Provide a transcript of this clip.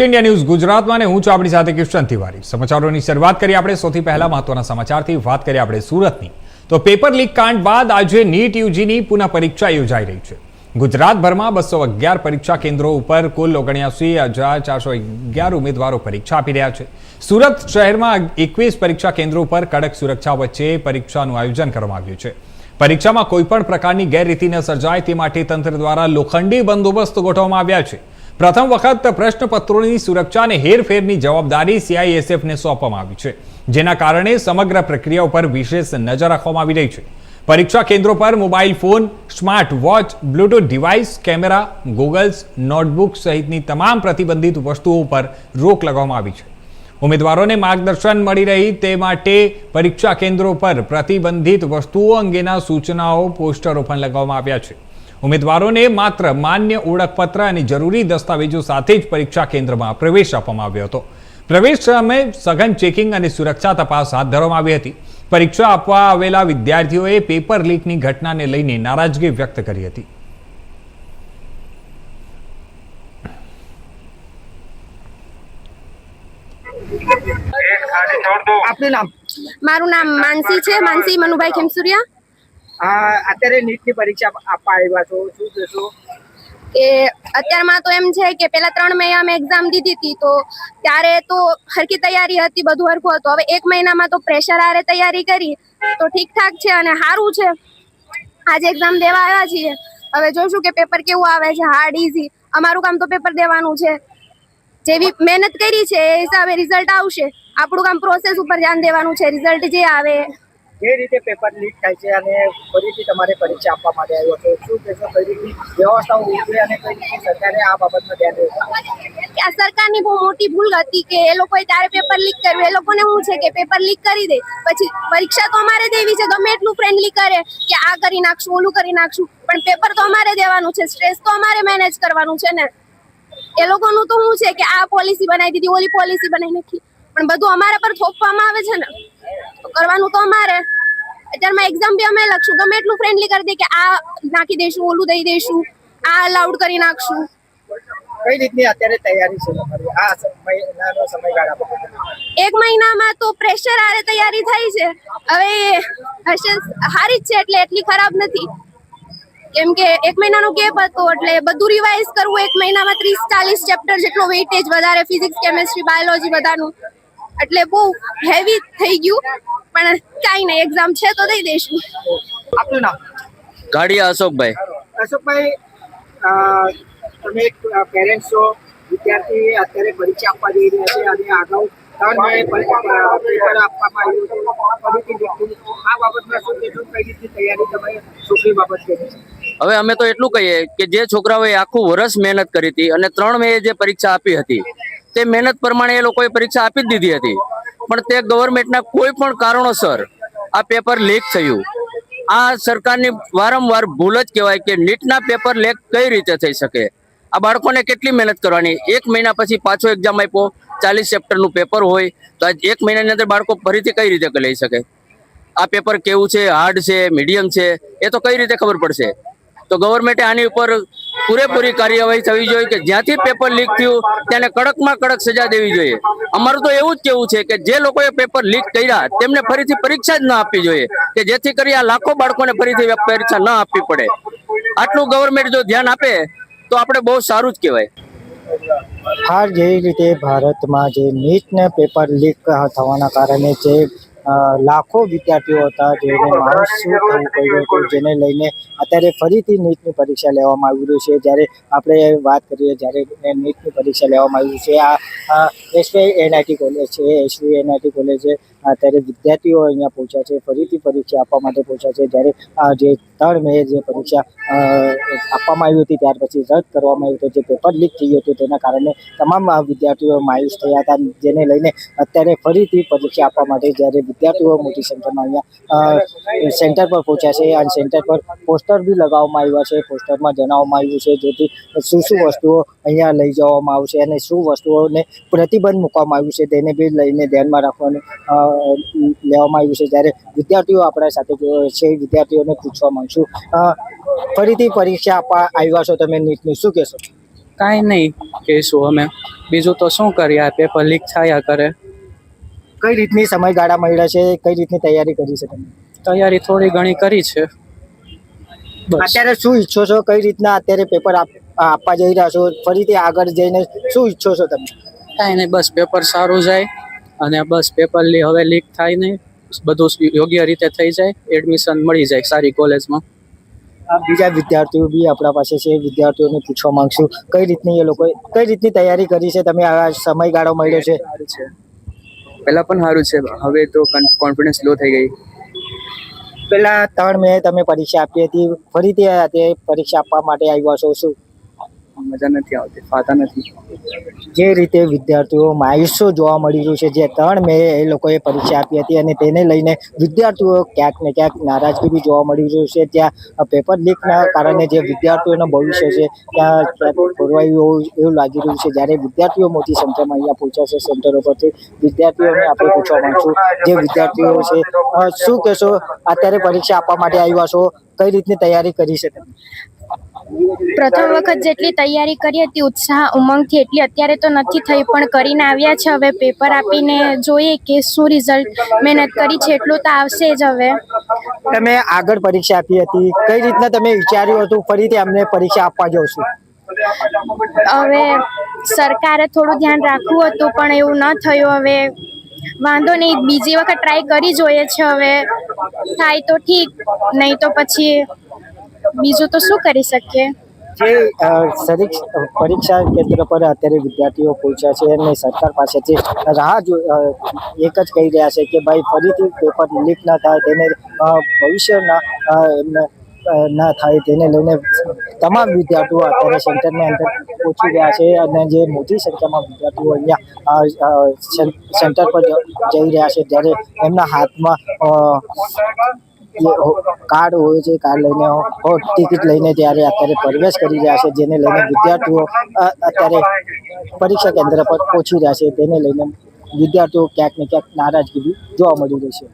India news Gujarat में हूँ अपनी साथ कृष्ण तिवारी। समाचारों की शुरुआत करिए આપણે સૌથી પહેલા મહત્વના સમાચારથી વાત કરીએ આપણે સુરતની। તો પેપર લીક કાંડ બાદ આજે નીટ યુજીની પુનઃ પરીક્ષા યોજાઈ રહી છે। ગુજરાતભરમાં 211 પરીક્ષા કેન્દ્રો ઉપર કુલ 79,411 ઉમેદવારો પરીક્ષા આપી રહ્યા છે। સુરત શહેરમાં 21 પરીક્ષા કેન્દ્રો પર કડક સુરક્ષા વચ્ચે પરીક્ષાનું આયોજન કરવામાં આવ્યું છે। પરીક્ષામાં કોઈપણ પ્રકારની ગેરરીતિ ન સર્જાય તે માટે તંત્ર દ્વારા લોખંડી બંદોબસ્ત ગોઠવવામાં આવ્યા છે। प्रथम वखत प्रश्नपत्रों की सुरक्षा ने हेरफेर की जवाबदारी सीआईएसएफ ने सौंपवामां आवी छे, जेना कारणे समग्र प्रक्रिया पर विशेष नजर रखवामां आवी रही है। परीक्षा केन्द्रों पर mobile phone, smart watch, Bluetooth device, camera, goggles, notebook सहितनी तमाम प्रतिबंधित वस्तुओं पर रोक लगाववामां आवी छे। उम्मीदवारों ने मार्गदर्शन मળી રહે તે માટે परीक्षा केन्द्रों पर प्रतिबंधित वस्तुओं अंगेना सूचनाओं पोस्टरो पण लगाववामां આવ્યા છે। उम्मीदवारों ने मात्र मान्य ओळखपत्र और जरूरी दस्तावेजों साथ ज परीक्षा केन्द्र में प्रवेश आपवामां आव्यो हतो। प्रवेश समय सघन चेकिंग और सुरक्षा तपास हाथ धरवामां आवी हती। परीक्षा आपवा आवेला विद्यार्थीओए पेपर लीकनी घटनाने लईने नाराजगी व्यक्त करी हती। आपનું નામ? મારું નામ માનસી છે, માનસી મનુભાઈ ખેમસુરિયા। અત્યારે નીટની પરીક્ષા આપવા આવ્યા છો, શું કહેશો? કે અત્યારમાં તો એમ છે કે પહેલા 3 મહિના મેં એક્ઝામ દીધી હતી, તો ત્યારે તો હરકી તૈયારી હતી, બધું હરખું હતું। હવે 1 મહિનામાં તો પ્રેશર આરે તૈયારી કરી તો ઠીકઠાક છે અને સારું છે। આજે એક્ઝામ દેવા આવ્યા છીએ, હવે જોઈશું કે પેપર કેવું આવે છે, હાર્ડ ઇઝી। અમારું કામ તો પેપર દેવાનું છે, જેવી મહેનત કરી છે એ હિસાબે રિઝલ્ટ આવશે। આપણું કામ પ્રોસેસ ઉપર ધ્યાન દેવાનું છે, રિઝલ્ટ જે આવે। જે રીતે પેપર લીક થાય છે અને ફરીથી તમારે પરીક્ષા આપવા માટે આવ્યો છો, શું કહેશો? કઈ રીતની વ્યવસ્થાઓ ઉભી અને કઈ રીતે સરકારે આ બાબતમાં ધ્યાન દેવું? આ સરકારની બહુ મોટી ભૂલ હતી કે એ લોકોએ ત્યારે પેપર લીક કર્યું। એ લોકોને શું છે કે પેપર લીક કરી દે, પછી પરીક્ષા તો અમારે દેવી છે, ગમે એટલું ફ્રેન્ડલી કરે કે આ કરી નાખશું, ઓલું કરી નાખશું, પણ પેપર તો અમારે દેવાનું છે, સ્ટ્રેસ તો અમારે મેનેજ કરવાનું છે ને। એ લોકોનું તો શું છે કે આ પોલિસી બનાવી દીધી, ઓલી પોલિસી બનાવી નાખી, પણ બધું અમારા પર થોપવામાં આવે છે ને, તો કરવાનું તો અમારે। અત્યારમાં એક્ઝામ બી અમે લખશું, ગમે એટલું ફ્રેન્ડલી કરી દે કે આ નાખી દઈશું, ઓલું દઈ દઈશું, આ અલાઉડ કરી નાખશું। કઈ રીતની અત્યારે તૈયારી છે તમારી આ સમયગાળામાં? 1 મહિનામાં તો પ્રેશર આરે તૈયારી થઈ છે, હવે હશે સારી જ છે, એટલે એટલી ખરાબ નથી। કેમ કે 1 મહિનાનો ગેપ હતો એટલે બધું રિવાઇઝ કરવું, 1 મહિનામાં 30-40 ચેપ્ટર જેટલો વેઇટેજ વધારે, ફિઝિક્સ, કેમેસ્ટ્રી, બાયોલોજી બધાનું, એટલે બહુ હેવી થઈ ગયું, પણ કાંઈ નહીં, એક્ઝામ છે તો દઈ દઈશું। આપનું નામ? ગાડિયા અશોકભાઈ। અશોકભાઈ, તમે એક પેરેન્ટ્સ છો, વિદ્યાર્થી અત્યારે પરીક્ષા આપવા જઈ રહ્યા છે અને અગાઉ 3 મે પેપર આપવામાં આવ્યું હતું, ફરીથી લીક થયું। આ બાબતમાં શું કહેશો? કઈ રીતની તૈયારી તમે છોકરી બાબત કરી છે? હવે અમે તો એટલું કહીએ કે જે છોકરાઓએ આખું વર્ષ મહેનત કરી હતી અને 3 મે જે પરીક્ષા આપી હતી તે મહેનત પ્રમાણે એ લોકોએ પરીક્ષા આપી જ દીધી હતી, પણ તે ગવર્મેન્ટના કોઈ પણ કારણોસર આ પેપર લીક થયું। આ સરકારની વારંવાર ભૂલ જ કહેવાય કે નીટના પેપર લીક કઈ રીતે થઈ શકે? આ બાળકોને કેટલી મહેનત કરવાની? 1 મહિના પછી પાછો એક્ઝામ આપ્યો, 40 ચેપ્ટરનું પેપર હોય તો આજ 1 મહિનાની અંદર બાળકો ફરીથી કઈ રીતે લઈ શકે? આ પેપર કેવું છે, હાર્ડ છે, મીડિયમ છે, એ તો કઈ રીતે ખબર પડશે? તો ગવર્મેન્ટે આની ઉપર પૂરેપૂરી કાર્યવાહી થવી જોઈએ કે જ્યાંથી પેપર લીક થયું તેને કડકમાં કડક સજા દેવી જોઈએ। અમારું તો એવું જ કેવું છે કે જે લોકોએ પેપર લીક કર્યા તેમને ફરીથી પરીક્ષા જ ન આપવી જોઈએ, કે જેથી કરી આ લાખો બાળકોને ફરીથી પરીક્ષા ન આપવી પડે। આટલું ગવર્મેન્ટ જો ધ્યાન આપે તો આપણે બહુ સારું જ કહેવાય। હાલ જે રીતે ભારતમાં જે નીટના પેપર લીક થવાના કારણે જે લાખો વિદ્યાર્થીઓ હતા જેને માનસ થવું પડ્યું હતું, જેને લઈને અત્યારે ફરીથી નીટની પરીક્ષા લેવામાં આવી રહી છે। જ્યારે આપણે વાત કરીએ, જ્યારે નીટની પરીક્ષા લેવામાં આવી છે, આ એસવીઆઈ કોલેજ છે, એસવીઆઈ કોલેજ છે, અત્યારે વિદ્યાર્થીઓ અહીંયા પહોંચ્યા છે, ફરીથી પરીક્ષા આપવા માટે પહોંચ્યા છે। જ્યારે જે 3 મે જે પરીક્ષા આપવામાં આવી હતી ત્યાર પછી રદ કરવામાં આવી હતી, જે પેપર લીક થયું હતું તેના કારણે તમામ વિદ્યાર્થીઓ માયુસ થયા હતા, જેને લઈને અત્યારે ફરીથી પરીક્ષા આપવા માટે જ્યારે વિદ્યાર્થીઓ મોટી સંખ્યામાં અહીંયા સેન્ટર પર પહોંચ્યા છે અને સેન્ટર પર પોસ્ટર બી લગાવવામાં આવ્યા છે। પોસ્ટરમાં જણાવવામાં આવ્યું છે જેથી શું વસ્તુઓ અહીંયા લઈ જવામાં આવશે અને શું વસ્તુઓને પ્રતિબંધ મૂકવામાં આવ્યું છે તેને બી લઈને ધ્યાનમાં રાખવાનું લેવામાં આવ્યું છે। જ્યારે વિદ્યાર્થીઓ આપણા સાથે છે, વિદ્યાર્થીઓને પૂછવા માંગશું, ફરીથી પરીક્ષા આપવા આવ્યા છો તમે નીટની, શું કહેશો? કાંઈ નહીં કહીશું અમે. બીજું તો શું કરીએ, આ પેપર લીક થયા કરે. કઈ રીતની સમયગાળા મળ્યા છે, કઈ રીતની તૈયારી કરી છે તમે? તૈયારી થોડી ઘણી કરી છે. બસ અત્યારે શું ઈચ્છો છો, કઈ રીતના અત્યારે પેપર આપવા જઈ રહ્યા છો, ફરીથી આગળ જઈને શું ઈચ્છો છો તમે? કાંઈ નહીં, બસ પેપર સારું જાય અને બસ પેપર હવે લીક થાય નહીં, બધું યોગ્ય રીતે થઈ જાય, એડમિશન મળી જાય સારી કોલેજમાં. બીજા વિદ્યાર્થીઓ બી આપણા પાસે છે, વિદ્યાર્થીઓને પૂછવા માંગશું કઈ રીતની એ લોકો કઈ રીતની તૈયારી કરી છે તમે? આ સમયગાળો મળ્યો છે. પહેલા પણ સારું છે, હવે તો કોન્ફિડન્સ લો થઈ ગઈ. પેલા 3 મે તમે પરીક્ષા આપી હતી, ફરીથી તે પરીક્ષા આપવા માટે આવ્યા છો, શું મજા નથી આવતી, ફાતા નથી. જે રીતે વિદ્યાર્થીઓ માયુસો જોવા મળી રહ્યું છે, જે 3 મે એ લોકોએ પરીક્ષા આપી હતી અને તેને લઈને વિદ્યાર્થીઓ ક્યાંક ને ક્યાંક નારાજગી બી જોવા મળી રહ્યું છે. ત્યાં પેપર લીકના કારણે જે વિદ્યાર્થીઓનું ભવિષ્ય છે ત્યાં ક્યાંક ખોરવાયું એવું લાગી રહ્યું છે. જ્યારે વિદ્યાર્થીઓ મોટી સંખ્યામાં અહીંયા પહોંચ્યા છે સેન્ટરો પરથી, વિદ્યાર્થીઓને આપણે પૂછવા માંગશું જે વિદ્યાર્થીઓ છે શું કહેશો, અત્યારે પરીક્ષા આપવા માટે આવ્યા છો, કઈ રીતની તૈયારી કરી છે તમે? પ્રથમ વખત જેટલી તૈયારી કરી હતી ઉત્સાહ ઉમંગથી એટલી અત્યારે તો નથી થઈ, પણ કરીને આવ્યા છે. હવે પેપર આપીને જોઈએ કે શું રિઝલ્ટ. મહેનત કરી છે એટલું તો આવશે જ. હવે તમે આગળ પરીક્ષા આપી હતી, કઈ રીતના તમે વિચાર્યું હતું ફરીથી અમને પરીક્ષા આપવા જાઉં છું? હવે સરકારે થોડું ધ્યાન રાખવું હતું પણ એવું ન થયું. હવે વાંધો નહીં, બીજી વખત ટ્રાય કરી જોઈએ છે. હવે થાય તો ઠીક, નહીં તો પછી બીજું તો શું કરી શકીએ. જે પરીક્ષા કેન્દ્ર પર અત્યારે વિદ્યાર્થીઓ પહોંચ્યા છે અને સરકાર પાસેથી એક જ કહી રહ્યા છે કે ભાઈ ફરીથી પેપર લીક ના થાય, તેને ભવિષ્યના એમને ના થાય, તેને લઈને તમામ વિદ્યાર્થીઓ અત્યારે સેન્ટરની અંદર પહોંચી રહ્યા છે અને જે મોટી સંખ્યામાં વિદ્યાર્થીઓ અહીંયા સેન્ટર પર જઈ રહ્યા છે, જ્યારે એમના હાથમાં કાર્ડ હોય છે, કાર્ડ લઈને ટિકિટ લઈને ત્યારે અત્યારે પ્રવેશ કરી રહ્યા છે, જેને લઈને વિદ્યાર્થીઓ અત્યારે પરીક્ષા કેન્દ્ર પર પહોંચી રહ્યા છે. તેને લઈને વિદ્યાર્થીઓ ક્યાંક ને ક્યાંક નારાજગી જોવા મળી રહી છે.